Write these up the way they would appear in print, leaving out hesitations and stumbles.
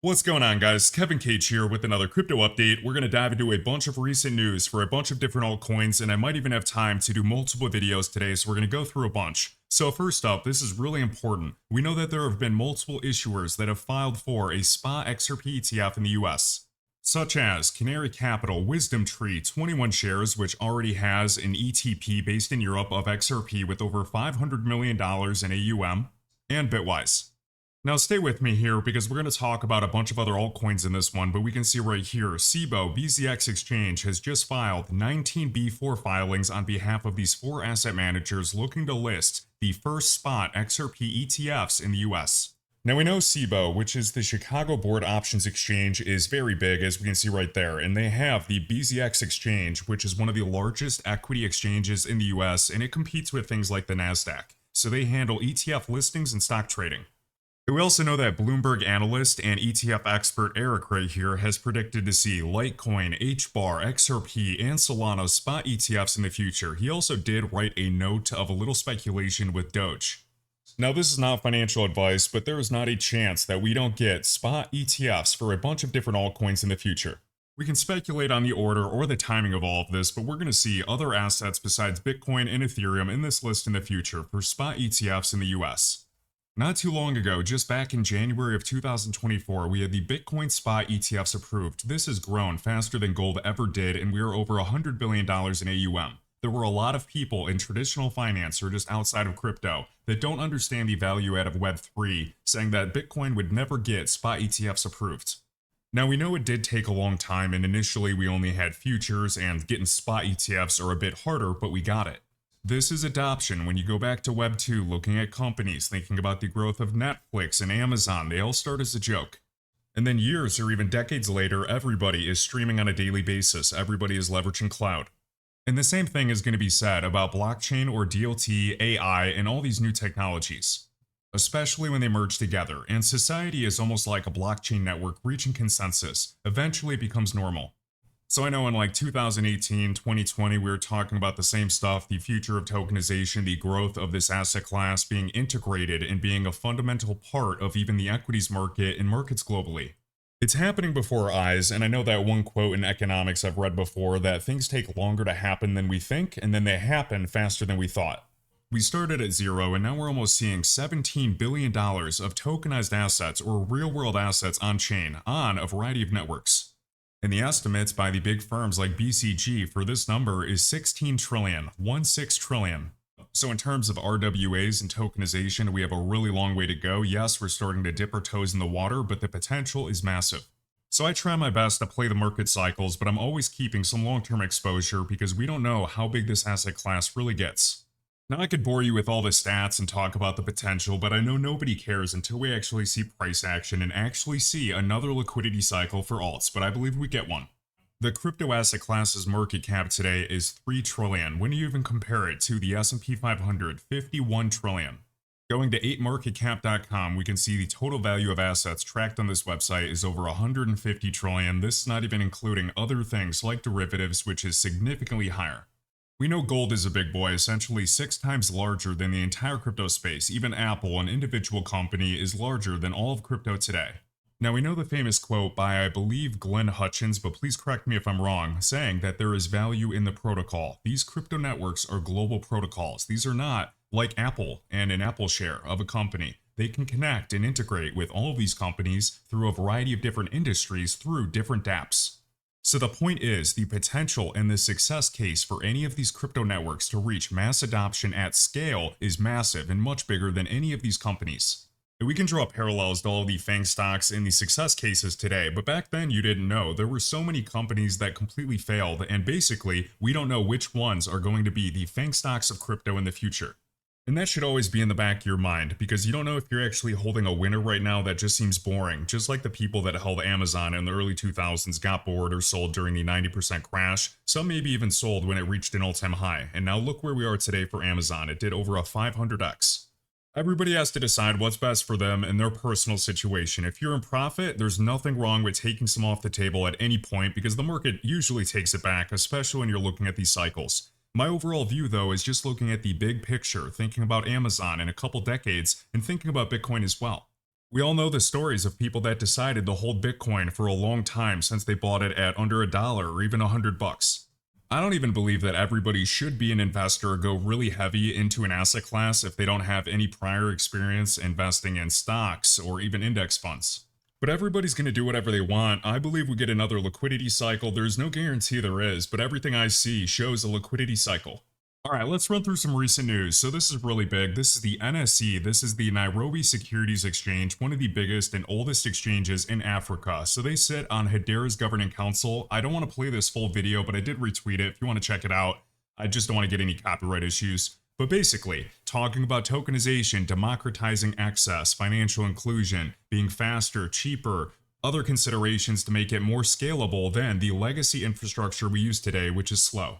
What's going on, guys? Kevin Cage here with another crypto update. We're going to dive into a bunch of recent news for a bunch of different altcoins, and I might even have time to do multiple videos today, so we're going to go through a bunch. So first up, this is really important. We know that there have been multiple issuers that have filed for a spot XRP ETF in the US, such as Canary Capital, Wisdom Tree, 21 Shares, which already has an ETP based in Europe of XRP with over $500 million in AUM, and Bitwise. Now stay with me here because we're going to talk about a bunch of other altcoins in this one, but we can see right here, Cboe BZX Exchange has just filed 19 B4 filings on behalf of these 4 asset managers looking to list the first spot XRP ETFs in the US. Now we know Cboe, which is the Chicago Board Options Exchange, is very big, as we can see right there, and they have the BZX Exchange, which is one of the largest equity exchanges in the US, and it competes with things like the NASDAQ. So they handle ETF listings and stock trading. We also know that Bloomberg analyst and ETF expert Eric right here has predicted to see Litecoin, HBAR, XRP, and Solana spot ETFs in the future. He also did write a note of a little speculation with Doge. Now this is not financial advice, but there is not a chance that we don't get spot ETFs for a bunch of different altcoins in the future. We can speculate on the order or the timing of all of this, but we're going to see other assets besides Bitcoin and Ethereum in this list in the future for spot ETFs in the US. Not too long ago, just back in January of 2024, we had the Bitcoin spot ETFs approved. This has grown faster than gold ever did, and we are over $100 billion in AUM. There were a lot of people in traditional finance or just outside of crypto that don't understand the value add of Web3, saying that Bitcoin would never get spot ETFs approved. Now we know it did take a long time, and initially we only had futures, and getting spot ETFs are a bit harder, but we got it. This is adoption. When you go back to Web 2, looking at companies, thinking about the growth of Netflix and Amazon, they all start as a joke. And then years or even decades later, everybody is streaming on a daily basis. Everybody is leveraging cloud. And the same thing is going to be said about blockchain or DLT, AI, and all these new technologies, especially when they merge together. And society is almost like a blockchain network reaching consensus. Eventually it becomes normal. So I know in like 2018, 2020, we were talking about the same stuff, the future of tokenization, the growth of this asset class being integrated and being a fundamental part of even the equities market and markets globally. It's happening before our eyes, and I know that one quote in economics I've read before, that things take longer to happen than we think, and then they happen faster than we thought. We started at zero, and now we're almost seeing $17 billion of tokenized assets or real-world assets on-chain on a variety of networks. And the estimates by the big firms like BCG for this number is 16 trillion. So in terms of RWAs and tokenization, we have a really long way to go. Yes, we're starting to dip our toes in the water, but the potential is massive. So I try my best to play the market cycles, but I'm always keeping some long-term exposure because we don't know how big this asset class really gets. Now I could bore you with all the stats and talk about the potential, but I know nobody cares until we actually see price action and actually see another liquidity cycle for alts, but I believe we get one. The crypto asset class's market cap today is 3 trillion. When you even compare it to the S&P 500, 51 trillion. Going to 8marketcap.com, we can see the total value of assets tracked on this website is over 150 trillion. This is not even including other things like derivatives, which is significantly higher. We know gold is a big boy, essentially 6 times larger than the entire crypto space. Even Apple, an individual company, is larger than all of crypto today. Now we know the famous quote by, I believe, Glenn Hutchins, but please correct me if I'm wrong, saying that there is value in the protocol. These crypto networks are global protocols. These are not like Apple and an Apple share of a company. They can connect and integrate with all of these companies through a variety of different industries through different dApps. So the point is, the potential and the success case for any of these crypto networks to reach mass adoption at scale is massive and much bigger than any of these companies. We can draw parallels to all of the FANG stocks in the success cases today, but back then you didn't know. There were so many companies that completely failed, and basically, we don't know which ones are going to be the FANG stocks of crypto in the future. And that should always be in the back of your mind, because you don't know if you're actually holding a winner right now that just seems boring, just like the people that held Amazon in the early 2000s got bored or sold during the 90% crash. Some maybe even sold when it reached an all-time high, and now look where we are today for Amazon. It did over a 500x. Everybody has to decide what's best for them and their personal situation. If you're in profit, there's nothing wrong with taking some off the table at any point, because the market usually takes it back, especially when you're looking at these cycles. My overall view, though, is just looking at the big picture, thinking about Amazon in a couple decades, and thinking about Bitcoin as well. We all know the stories of people that decided to hold Bitcoin for a long time since they bought it at under $1 or even $100. I don't even believe that everybody should be an investor or go really heavy into an asset class if they don't have any prior experience investing in stocks or even index funds. But everybody's going to do whatever they want. I believe we get another liquidity cycle. There's no guarantee there is, but everything I see shows a liquidity cycle. All right, let's run through some recent news. So this is really big. This is the NSE. This is the Nairobi Securities Exchange, one of the biggest and oldest exchanges in Africa. So they sit on Hedera's governing council. I don't want to play this full video, but I did retweet it if you want to check it out. I just don't want to get any copyright issues. But basically, talking about tokenization, democratizing access, financial inclusion, being faster, cheaper, other considerations to make it more scalable than the legacy infrastructure we use today, which is slow.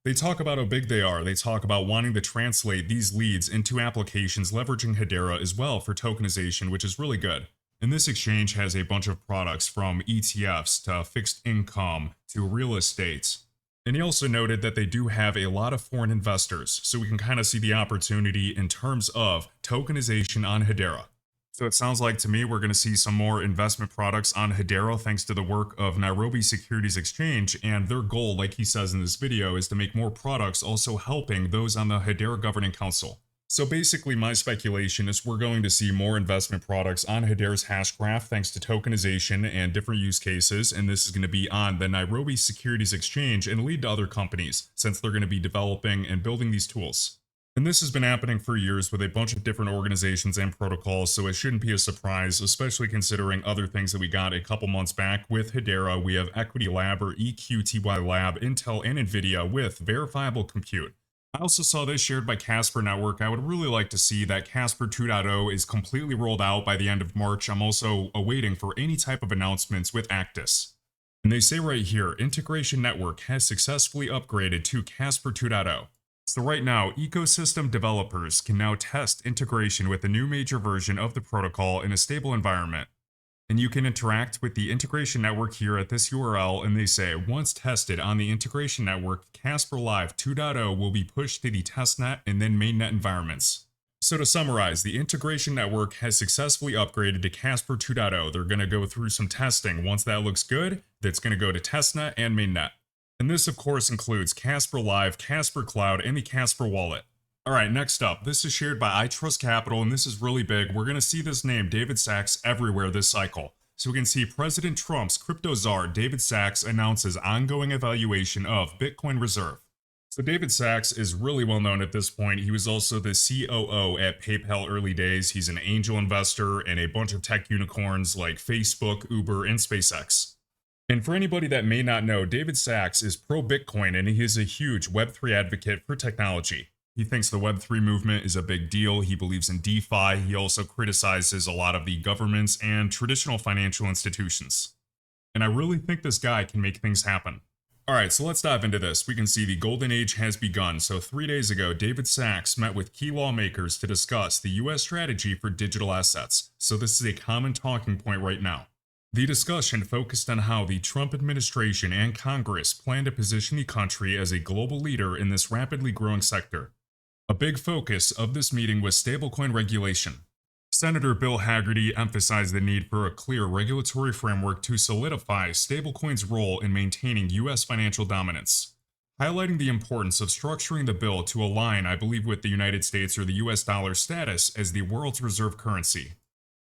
They talk about how big they are. They talk about wanting to translate these leads into applications leveraging Hedera as well for tokenization, which is really good. And this exchange has a bunch of products from ETFs to fixed income to real estate. And he also noted that they do have a lot of foreign investors, so we can kind of see the opportunity in terms of tokenization on Hedera. So it sounds like to me we're going to see some more investment products on Hedera thanks to the work of Nairobi Securities Exchange, and their goal, like he says in this video, is to make more products also helping those on the Hedera Governing Council. So basically my speculation is we're going to see more investment products on Hedera's hash graph thanks to tokenization and different use cases, and this is going to be on the Nairobi Securities Exchange and lead to other companies since they're going to be developing and building these tools. And this has been happening for years with a bunch of different organizations and protocols, so it shouldn't be a surprise, especially considering other things that we got a couple months back. With Hedera, we have Equity Lab or EQTY Lab, Intel, and NVIDIA with verifiable compute. I also saw this shared by Casper Network. I would really like to see that Casper 2.0 is completely rolled out by the end of March. I'm also awaiting for any type of announcements with Actis. And they say right here, Integration Network has successfully upgraded to Casper 2.0. So right now, ecosystem developers can now test integration with the new major version of the protocol in a stable environment. And you can interact with the integration network here at this URL, and they say, once tested on the integration network, Casper Live 2.0 will be pushed to the testnet and then mainnet environments. So to summarize, the integration network has successfully upgraded to Casper 2.0. They're going to go through some testing. Once that looks good, that's going to go to testnet and mainnet. And this of course includes Casper Live, Casper Cloud, and the Casper Wallet. Alright, next up, this is shared by iTrustCapital, and this is really big. We're going to see this name, David Sachs, everywhere this cycle. So we can see President Trump's crypto czar, David Sachs, announces ongoing evaluation of Bitcoin Reserve. So David Sachs is really well known at this point. He was also the COO at PayPal early days. He's an angel investor in a bunch of tech unicorns like Facebook, Uber, and SpaceX. And for anybody that may not know, David Sachs is pro-Bitcoin, and he is a huge Web3 advocate for technology. He thinks the Web3 movement is a big deal. He believes in DeFi. He also criticizes a lot of the governments and traditional financial institutions. And I really think this guy can make things happen. Alright, so let's dive into this. We can see the golden age has begun. So 3 days ago, David Sachs met with key lawmakers to discuss the US strategy for digital assets. So this is a common talking point right now. The discussion focused on how the Trump administration and Congress plan to position the country as a global leader in this rapidly growing sector. A big focus of this meeting was stablecoin regulation. Senator Bill Hagerty emphasized the need for a clear regulatory framework to solidify stablecoins' role in maintaining U.S. financial dominance, highlighting the importance of structuring the bill to align, I believe, with the United States or the U.S. dollar status as the world's reserve currency.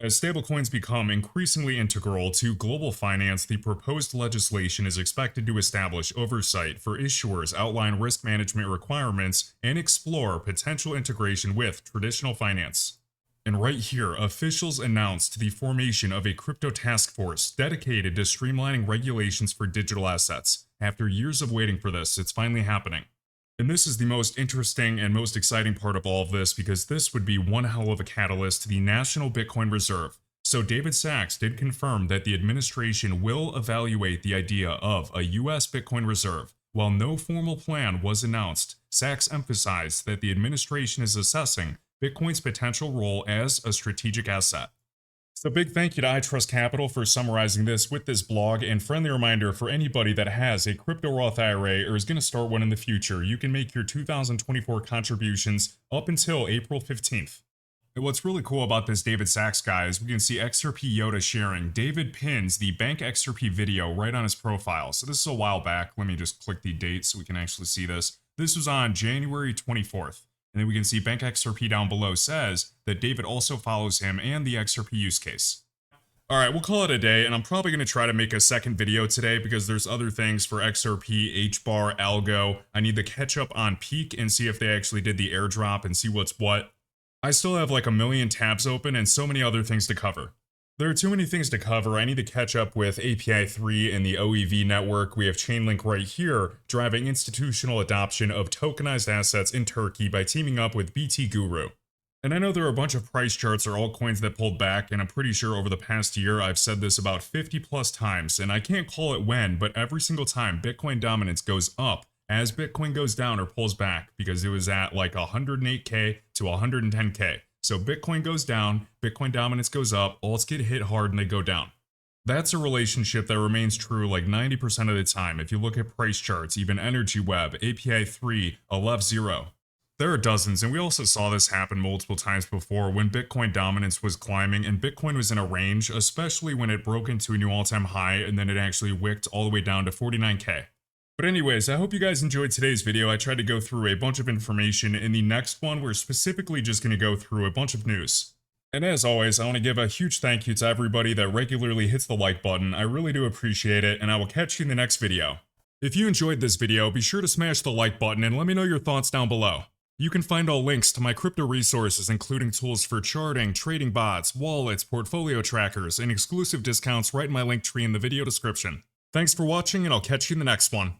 As stablecoins become increasingly integral to global finance, the proposed legislation is expected to establish oversight for issuers, outline risk management requirements, and explore potential integration with traditional finance. And right here, officials announced the formation of a crypto task force dedicated to streamlining regulations for digital assets. After years of waiting for this, it's finally happening. And this is the most interesting and most exciting part of all of this, because this would be one hell of a catalyst to the National Bitcoin Reserve. So David Sachs did confirm that the administration will evaluate the idea of a US Bitcoin Reserve. While no formal plan was announced, Sachs emphasized that the administration is assessing Bitcoin's potential role as a strategic asset. So big thank you to iTrustCapital for summarizing this with this blog, and friendly reminder for anybody that has a crypto Roth IRA or is going to start one in the future, you can make your 2024 contributions up until April 15th. And what's really cool about this David Sachs guy is we can see XRP Yoda sharing. David pins the Bank XRP video right on his profile. So this is a while back. Let me just click the date so we can actually see this. This was on January 24th. And then we can see Bank XRP down below says that David also follows him and the XRP use case. Alright, we'll call it a day, and I'm probably going to try to make a second video today because there's other things for XRP, HBAR, Algo. I need to catch up on Peak and see if they actually did the airdrop and see what's what. I still have like a million tabs open and so many other things to cover. There are too many things to cover. I need to catch up with API 3 and the OEV network. We have Chainlink right here, driving institutional adoption of tokenized assets in Turkey by teaming up with BT Guru. And I know there are a bunch of price charts or altcoins that pulled back, and I'm pretty sure over the past year I've said this about 50 plus times, and I can't call it when, but every single time Bitcoin dominance goes up as Bitcoin goes down or pulls back, because it was at like 108k to 110k. So Bitcoin goes down, Bitcoin dominance goes up, alts get hit hard and they go down. That's a relationship that remains true like 90% of the time. If you look at price charts, even Energy Web, API 3, Aleph 0. There are dozens, and we also saw this happen multiple times before when Bitcoin dominance was climbing and Bitcoin was in a range, especially when it broke into a new all-time high and then it actually wicked all the way down to 49k. But anyways, I hope you guys enjoyed today's video. I tried to go through a bunch of information. In the next one, we're specifically just going to go through a bunch of news. And as always, I want to give a huge thank you to everybody that regularly hits the like button. I really do appreciate it, and I will catch you in the next video. If you enjoyed this video, be sure to smash the like button and let me know your thoughts down below. You can find all links to my crypto resources, including tools for charting, trading bots, wallets, portfolio trackers, and exclusive discounts right in my link tree in the video description. Thanks for watching, and I'll catch you in the next one.